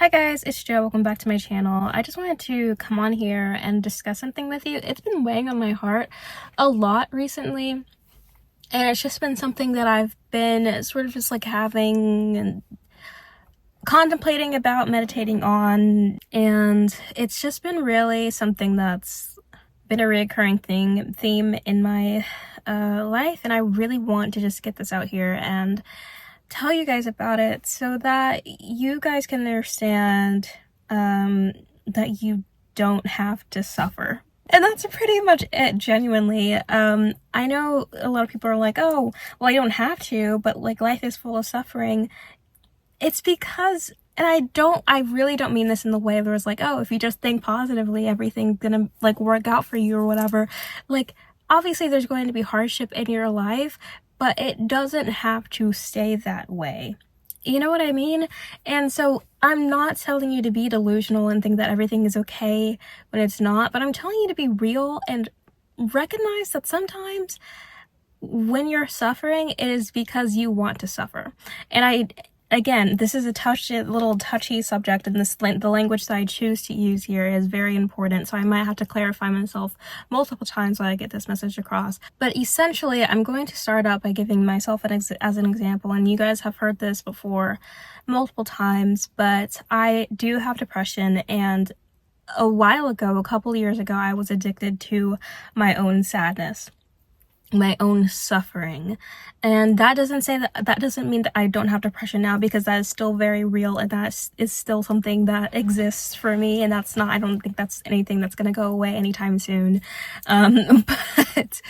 Hi guys, it's Jo. Welcome back to my channel. I just wanted to come on here and discuss something with you. It's been weighing on my heart a lot recently, and it's just been something that I've been sort of just like having and contemplating about, meditating on, and it's just been really something that's been a recurring theme in my life, and I really want to just get this out here and tell you guys about it so that you guys can understand that you don't have to suffer. And that's pretty much it, genuinely. I know a lot of people are like, oh, well, I don't have to, but like life is full of suffering. It's because, and I really don't mean this in the way where it's like, oh, if you just think positively, everything's gonna like work out for you or whatever. Like, obviously there's going to be hardship in your life, but it doesn't have to stay that way. You know what I mean? And so I'm not telling you to be delusional and think that everything is okay when it's not, but I'm telling you to be real and recognize that sometimes when you're suffering, it is because you want to suffer. And again, this is a little touchy subject, and the language that I choose to use here is very important, so I might have to clarify myself multiple times while I get this message across. But essentially, I'm going to start out by giving myself as an example, and you guys have heard this before multiple times, but I do have depression, and a while ago, a couple years ago, I was addicted to my own sadness, my own suffering. And that doesn't mean that I don't have depression now, because that is still very real, and that is still something that exists for me, and I don't think that's anything that's gonna go away anytime soon. But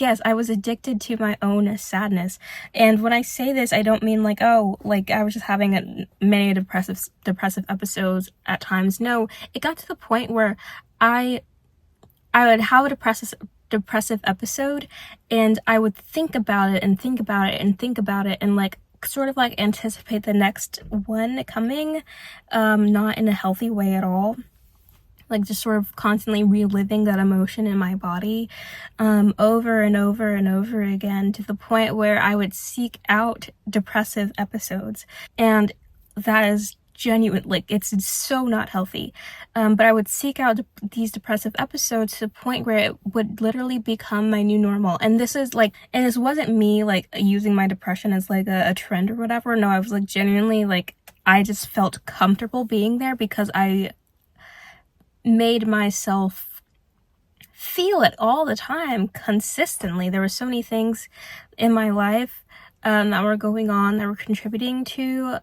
yes, I was addicted to my own sadness. And when I say this, I don't mean like, oh, like I was just having many depressive episodes at times. No, it got to the point where I would have a depressive episode, and I would think about it and think about it and think about it and like sort of like anticipate the next one coming, not in a healthy way at all, like just sort of constantly reliving that emotion in my body over and over and over again, to the point where I would seek out depressive episodes. And that is genuine, like it's so not healthy, but I would seek out these depressive episodes to the point where it would literally become my new normal. And this wasn't me like using my depression as like a trend or whatever. No, I was like genuinely like, I just felt comfortable being there because I made myself feel it all the time, consistently. There were so many things in my life that were going on that were contributing to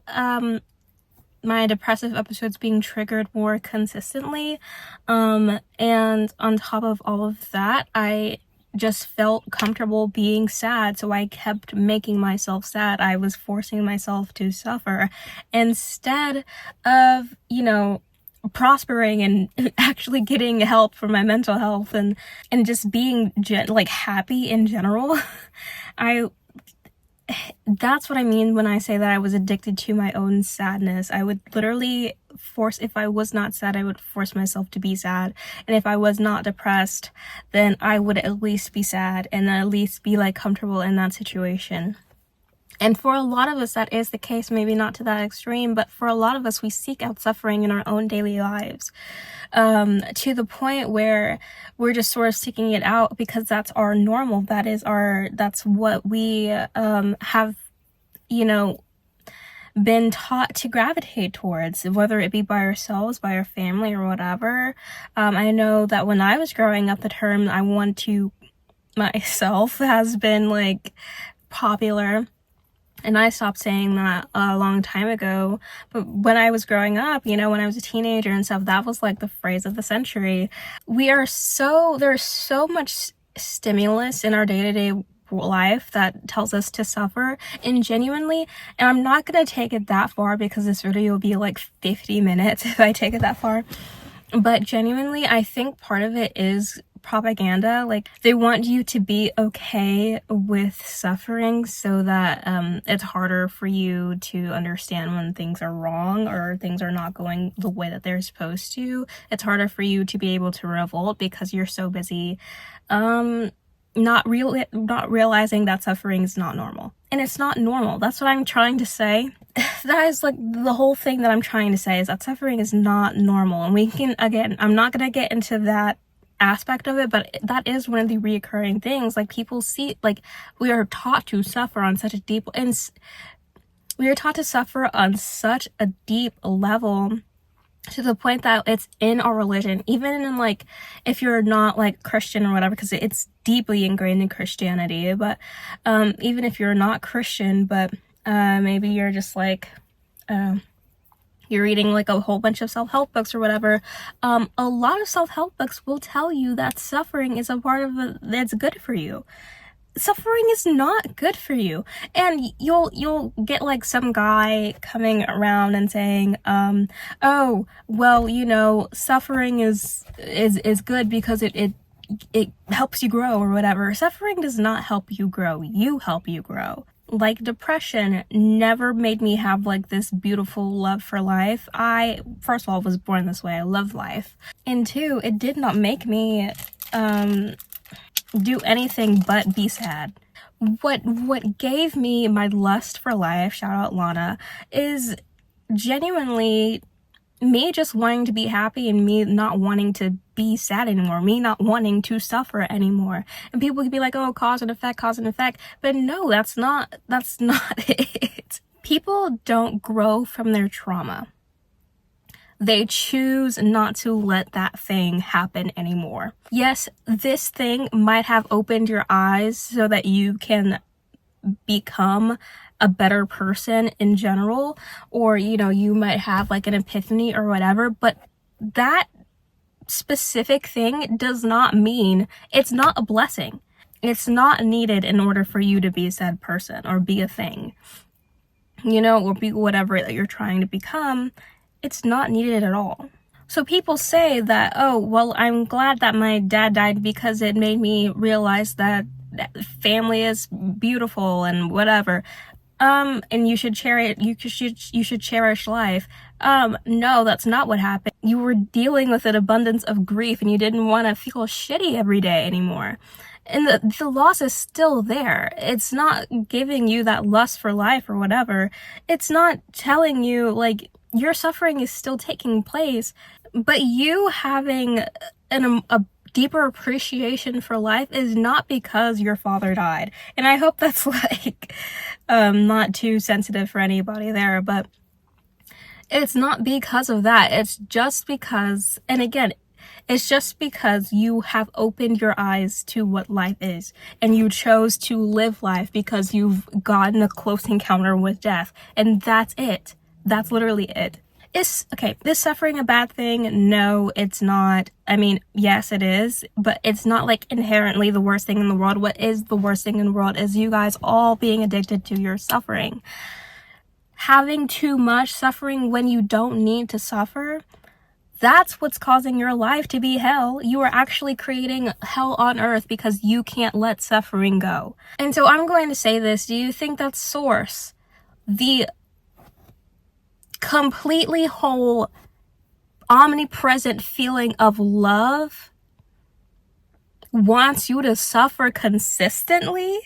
my depressive episodes being triggered more consistently, and on top of all of that, I just felt comfortable being sad, so I kept making myself sad. I was forcing myself to suffer instead of, prospering and actually getting help for my mental health and just being like happy in general. That's what I mean when I say that I was addicted to my own sadness. I would literally if I was not sad, I would force myself to be sad. And if I was not depressed, then I would at least be sad and at least be like comfortable in that situation. And for a lot of us, that is the case, maybe not to that extreme, but for a lot of us, we seek out suffering in our own daily lives, to the point where we're just sort of seeking it out because that's our normal. That's what we have, been taught to gravitate towards, whether it be by ourselves, by our family, or whatever. I know that when I was growing up, the term "I want to myself" has been like popular. And I stopped saying that a long time ago. But when I was growing up, when I was a teenager and stuff, that was like the phrase of the century. There's so much stimulus in our day-to-day life that tells us to suffer, and genuinely, and I'm not going to take it that far because this video will be like 50 minutes if I take it that far. But genuinely, I think part of it is propaganda. Like, they want you to be okay with suffering so that it's harder for you to understand when things are wrong or things are not going the way that they're supposed to. It's harder for you to be able to revolt because you're so busy not realizing that suffering is not normal. And it's not normal. That's what I'm trying to say. That is like the whole thing that I'm trying to say, is that suffering is not normal. And we can, again, I'm not going to get into that aspect of it, but that is one of the reoccurring things. Like, people see, like, we are taught to suffer on such a deep, and we are taught to suffer on such a deep level, to the point that it's in our religion, even in, like, if you're not like Christian or whatever, because it's deeply ingrained in Christianity. But even if you're not Christian, but maybe you're just like you're reading like a whole bunch of self-help books or whatever, a lot of self-help books will tell you that suffering is a part of it that's good for you. Suffering is not good for you. And you'll get like some guy coming around and saying, oh, well, you know, suffering is good because it helps you grow or whatever. Suffering does not help you grow. You help you grow. Like, depression never made me have like this beautiful love for life. I, first of all, was born this way. I love life. And two, it did not make me do anything but be sad. What gave me my lust for life, shout out Lana, is genuinely me just wanting to be happy, and me not wanting to be sad anymore, me not wanting to suffer anymore. And people could be like, oh, cause and effect, but no, that's not it. People don't grow from their trauma. They choose not to let that thing happen anymore. Yes, this thing might have opened your eyes so that you can become a better person in general, or, you know, you might have like an epiphany or whatever, but that specific thing does not mean, it's not a blessing. It's not needed in order for you to be a sad person or be a thing, you know, or be whatever that you're trying to become. It's not needed at all. So people say that, oh, well, I'm glad that my dad died because it made me realize that family is beautiful and whatever. And you should cherish, you should cherish life. No, that's not what happened. You were dealing with an abundance of grief, and you didn't want to feel shitty every day anymore. And the loss is still there. It's not giving you that lust for life or whatever. It's not telling you, like, your suffering is still taking place, but you having a deeper appreciation for life is not because your father died. And I hope that's like not too sensitive for anybody there, but it's not because of that. It's just because, and again, it's just because you have opened your eyes to what life is, and you chose to live life because you've gotten a close encounter with death, and that's it. That's literally it. Is suffering a bad thing? No, it's not. I mean, yes, it is, but it's not like inherently the worst thing in the world. What is the worst thing in the world is you guys all being addicted to your suffering. Having too much suffering when you don't need to suffer, that's what's causing your life to be hell. You are actually creating hell on earth because you can't let suffering go. And so I'm going to say this. Do you think that Source, the completely whole, omnipresent feeling of love, wants you to suffer consistently?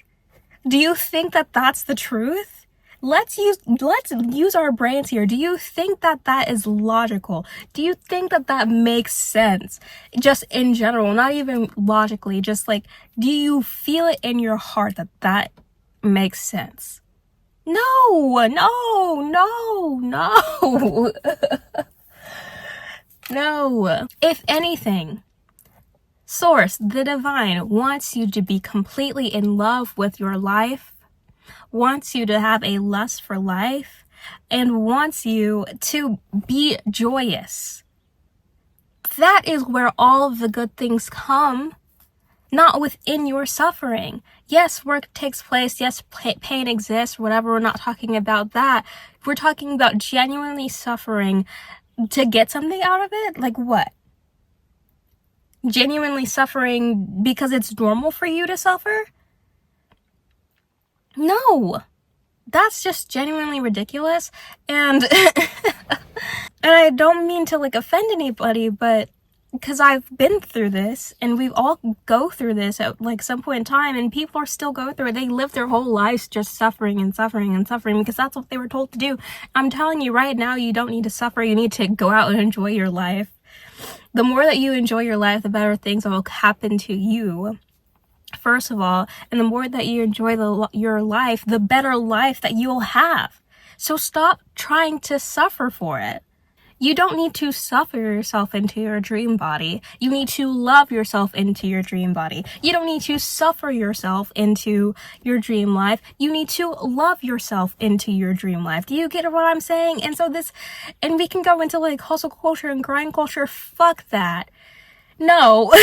Do you think that that's the truth? Let's use our brains here. Do you think that that is logical? Do you think that that makes sense? Just in general, not even logically, just like, do you feel it in your heart that that makes sense? No. No. If anything, Source, the divine, wants you to be completely in love with your life, wants you to have a lust for life, and wants you to be joyous. That is where all of the good things come, not within your suffering. Yes, work takes place. Yes, pain exists, whatever. We're not talking about that. We're talking about genuinely suffering to get something out of it. Like what? Genuinely suffering because it's normal for you to suffer? No. That's just genuinely ridiculous. And and I don't mean to like offend anybody, but because I've been through this, and we all go through this at like some point in time, and people are still going through it. They live their whole lives just suffering and suffering and suffering because that's what they were told to do. I'm telling you right now, you don't need to suffer. You need to go out and enjoy your life. The more that you enjoy your life, the better things will happen to you, first of all, and the more that you enjoy your life, the better life that you'll have. So stop trying to suffer for it. You don't need to suffer yourself into your dream body. You need to love yourself into your dream body. You don't need to suffer yourself into your dream life. You need to love yourself into your dream life. Do you get what I'm saying? And so and we can go into like hustle culture and grind culture. Fuck that. No.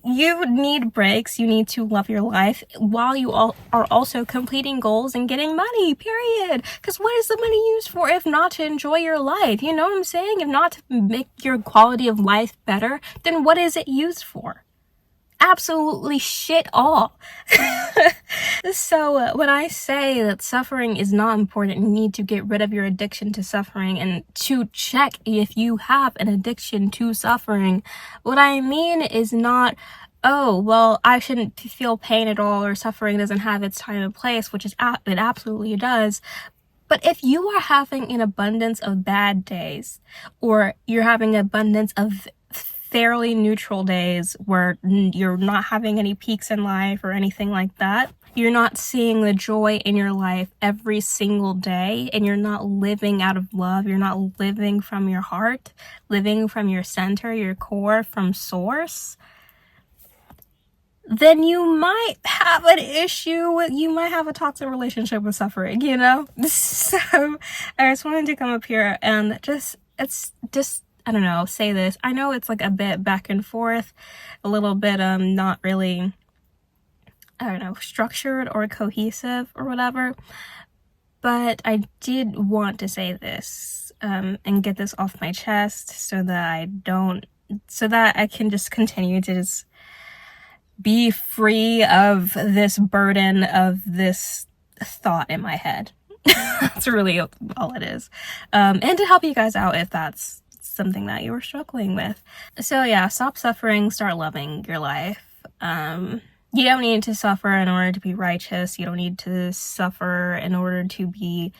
You need breaks. You need to love your life while you all are also completing goals and getting money, period. Because what is the money used for if not to enjoy your life? You know what I'm saying? If not to make your quality of life better, then what is it used for? Absolutely shit all. So when I say that suffering is not important, you need to get rid of your addiction to suffering and to check if you have an addiction to suffering. What I mean is not, oh, well, I shouldn't feel pain at all, or suffering doesn't have its time and place, which it absolutely does. But if you are having an abundance of bad days, or you're having an abundance of fairly neutral days where you're not having any peaks in life or anything like that, you're not seeing the joy in your life every single day, and you're not living out of love, you're not living from your heart, living from your center, your core, from source, then you might have an issue with, you might have a toxic relationship with suffering, you know? So I just wanted to come up here and it's just, I don't know, say this. I know it's like a bit back and forth, a little bit not really, I don't know, structured or cohesive or whatever, but I did want to say this and get this off my chest so that I can just continue to just be free of this burden of this thought in my head. That's really all it is. And to help you guys out if that's something that you were struggling with. So yeah, stop suffering, start loving your life. You don't need to suffer in order to be righteous. You don't need to suffer in order to be,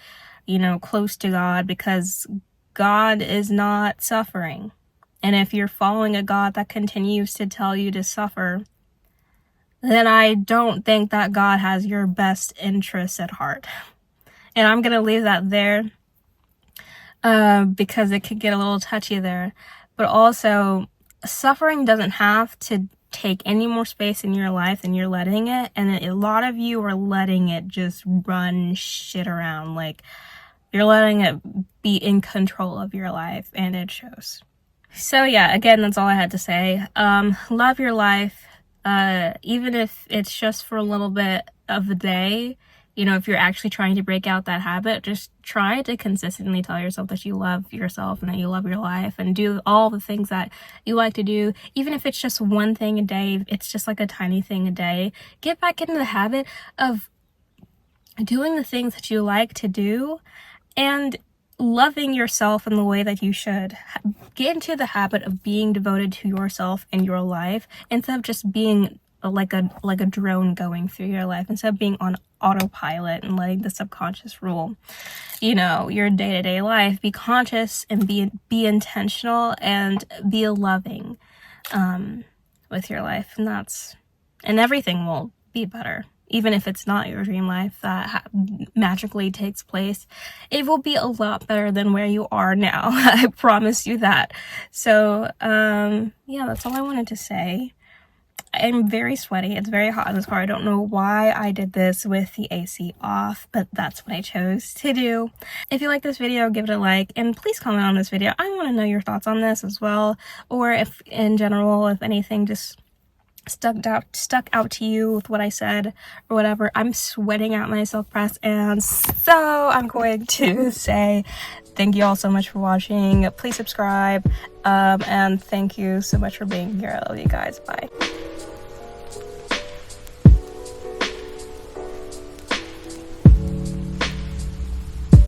close to God, because God is not suffering. And if you're following a God that continues to tell you to suffer, then I don't think that God has your best interests at heart. And I'm going to leave that there because it could get a little touchy there. But also, suffering doesn't have to take any more space in your life than you're letting it. And a lot of you are letting it just run shit around. Like, you're letting it be in control of your life, and it shows. So yeah, again, that's all I had to say. Love your life. Even if it's just for a little bit of the day, if you're actually trying to break out that habit, just try to consistently tell yourself that you love yourself and that you love your life, and do all the things that you like to do. Even if it's just one thing a day, it's just like a tiny thing a day. Get back into the habit of doing the things that you like to do and loving yourself in the way that you should. Get into the habit of being devoted to yourself and your life, instead of just being like a drone going through your life, instead of being on autopilot and letting the subconscious rule your day-to-day life. Be conscious and be intentional and be loving with your life, and everything will be better. Even if it's not your dream life that magically takes place, it will be a lot better than where you are now. I promise you that. So, yeah, that's all I wanted to say. I'm very sweaty. It's very hot in this car. I don't know why I did this with the AC off, but that's what I chose to do. If you like this video, give it a like, and please comment on this video. I want to know your thoughts on this as well, or if in general, if anything just stuck out to you with what I said or whatever. I'm sweating out my self-press, and so I'm going to say thank you all so much for watching. Please subscribe, and thank you so much for being here. I love you guys. Bye.